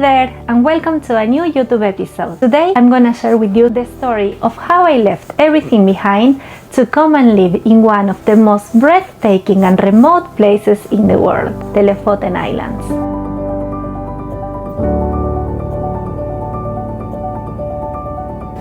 there, and welcome to a new YouTube episode. Today I'm gonna share with you the story of how I left everything behind to come and live in one of the most breathtaking and remote places in the world, the Lofoten Islands.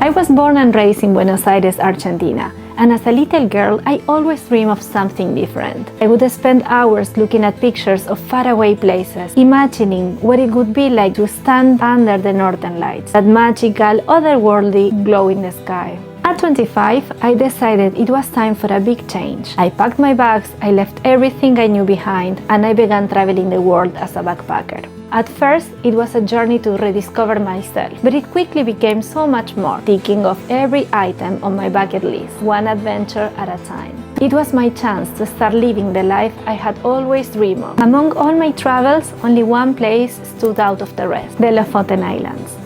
I was born and raised in Buenos Aires, Argentina. And as a little girl, I always dreamed of something different. I would spend hours looking at pictures of faraway places, imagining what it would be like to stand under the northern lights, that magical, otherworldly glow in the sky. At 25, I decided it was time for a big change. I packed my bags, I left everything I knew behind, and I began traveling the world as a backpacker. At first, it was a journey to rediscover myself, but it quickly became so much more, ticking off every item on my bucket list, one adventure at a time. It was my chance to start living the life I had always dreamed of. Among all my travels, only one place stood out of the rest: the Lofoten Islands.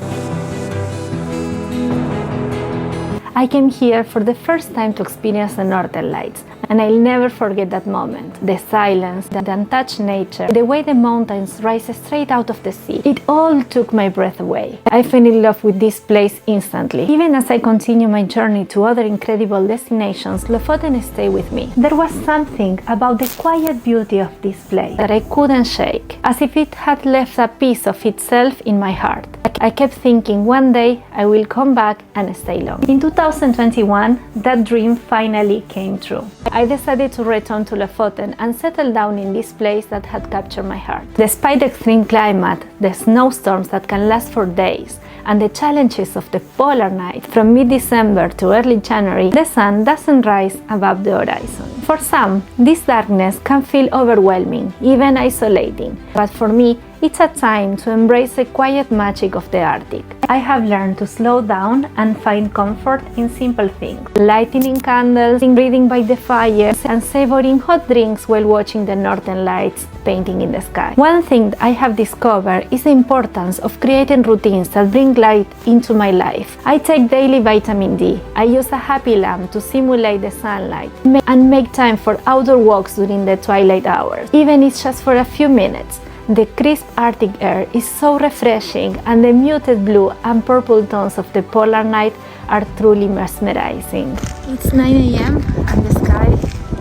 I came here for the first time to experience the northern lights, and I'll never forget that moment. The silence, the untouched nature, the way the mountains rise straight out of the sea. It all took my breath away. I fell in love with this place instantly. Even as I continue my journey to other incredible destinations, Lofoten stayed with me. There was something about the quiet beauty of this place that I couldn't shake, as if it had left a piece of itself in my heart. I kept thinking one day I will come back and stay long. In 2021, that dream finally came true. I decided to return to Lofoten and settle down in this place that had captured my heart. Despite the extreme climate, the snowstorms that can last for days, and the challenges of the polar night, from mid-December to early January, the sun doesn't rise above the horizon. For some, this darkness can feel overwhelming, even isolating, but for me, it's a time to embrace the quiet magic of the Arctic. I have learned to slow down and find comfort in simple things: lighting candles, reading by the fire, and savoring hot drinks while watching the northern lights painting in the sky. One thing I have discovered is the importance of creating routines that bring light into my life. I take daily vitamin D. I use a happy lamp to simulate the sunlight and make time for outdoor walks during the twilight hours, even if it's just for a few minutes. The crisp Arctic air is so refreshing, and the muted blue and purple tones of the polar night are truly mesmerizing. It's 9 a.m. and the sky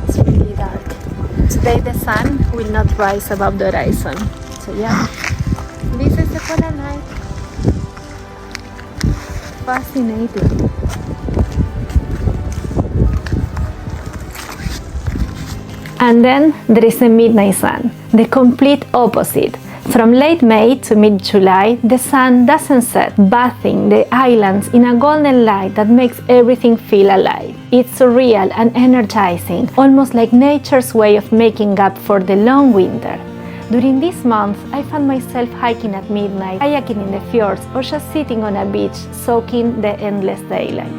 is really dark. Today the sun will not rise above the horizon. So yeah, this is the polar night. Fascinating. And then there is the midnight sun, the complete opposite. From late May to mid-July, the sun doesn't set, bathing the islands in a golden light that makes everything feel alive. It's surreal and energizing, almost like nature's way of making up for the long winter. During this month, I found myself hiking at midnight, kayaking in the fjords, or just sitting on a beach, soaking the endless daylight.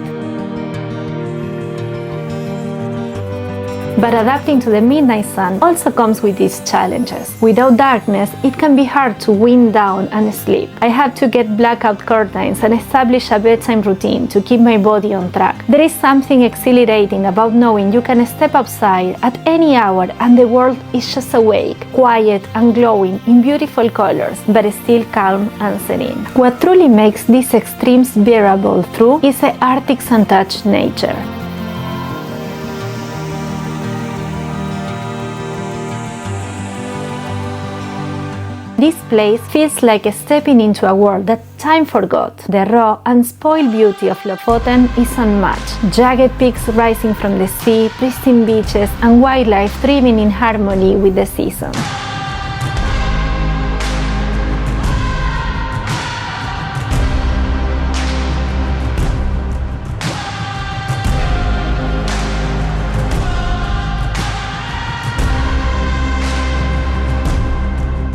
But adapting to the midnight sun also comes with its challenges. Without darkness, it can be hard to wind down and sleep. I have to get blackout curtains and establish a bedtime routine to keep my body on track. There is something exhilarating about knowing you can step outside at any hour and the world is just awake, quiet and glowing in beautiful colors, but still calm and serene. What truly makes these extremes bearable through is the Arctic's untouched nature. This place feels like stepping into a world that time forgot. The raw, unspoiled beauty of Lofoten is unmatched. Jagged peaks rising from the sea, pristine beaches, and wildlife thriving in harmony with the seasons.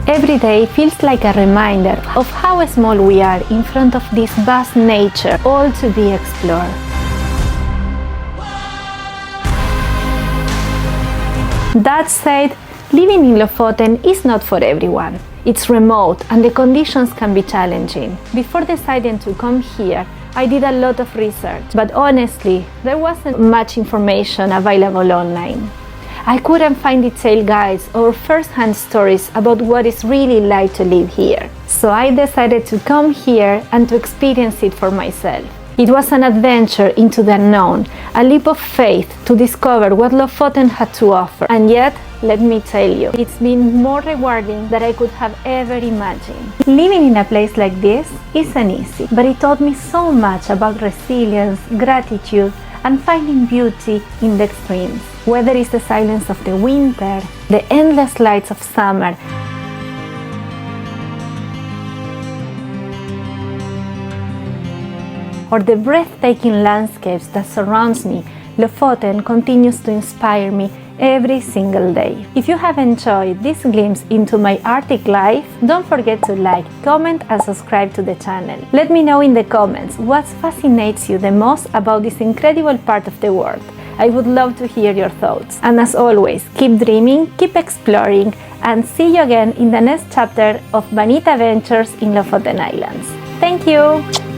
Every day feels like a reminder of how small we are in front of this vast nature, all to be explored. That said, living in Lofoten is not for everyone. It's remote and the conditions can be challenging. Before deciding to come here, I did a lot of research, but honestly, there wasn't much information available online. I couldn't find detailed guides or first-hand stories about what it's really like to live here. So I decided to come here and to experience it for myself. It was an adventure into the unknown, a leap of faith to discover what Lofoten had to offer. And yet, let me tell you, it's been more rewarding than I could have ever imagined. Living in a place like this isn't easy, but it taught me so much about resilience, gratitude, and finding beauty in the extremes. Whether it's the silence of the winter, the endless lights of summer, or the breathtaking landscapes that surrounds me, Lofoten continues to inspire me every single day. If you have enjoyed this glimpse into my Arctic life, don't forget to like, comment and subscribe to the channel. Let me know in the comments what fascinates you the most about this incredible part of the world. I would love to hear your thoughts. And as always, keep dreaming, keep exploring, and see you again in the next chapter of Bonita Adventures in Lofoten Islands. Thank you!